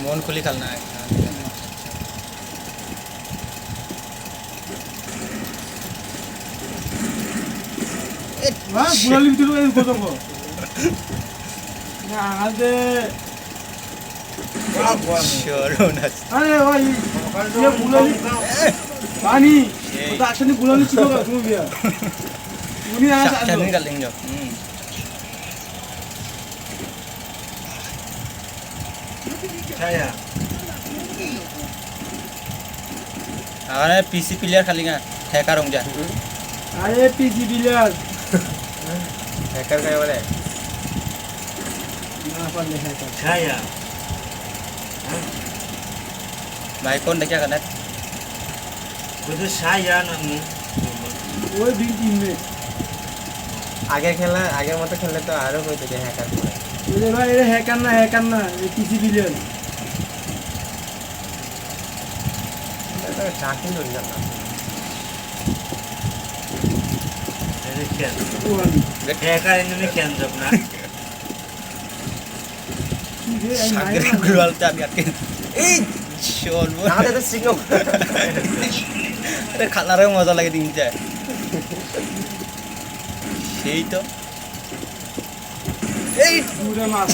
মন খুলি খেল না বুড়ালি ভিতরে কত না আগে আরে ভাই বুড়ালি পানি তো আসলে বুড়ালি ছিল তুমি বিয়া উনি আসলে galing nyo. Kaya. Akan PC player kali nga. Hacker hong dyan. আরে পিজি বিলাস হ্যাকার কাকে বলে? না পারলে hacker Kaya. Bhai kon dekya kanat. Kudu saya namu. ওই বিগ টিমে আগের মতো খেললে তো আরো হইতো যে হ্যাকার করে। ওরে ভাই এ হ্যাকার না এই পিজি বিলাস এটা চাকরি হয়ে যাবে। Ini kian. ওয়ালি Kaya ini kian job na. কি রে আই নাই Sagre gulwal ta biakin. Eh, shon mo. আমাদের তো সিগন্যাল Aরে খালারে মজা লাগে দিন যায়। সেই তো এই পুরো মাছ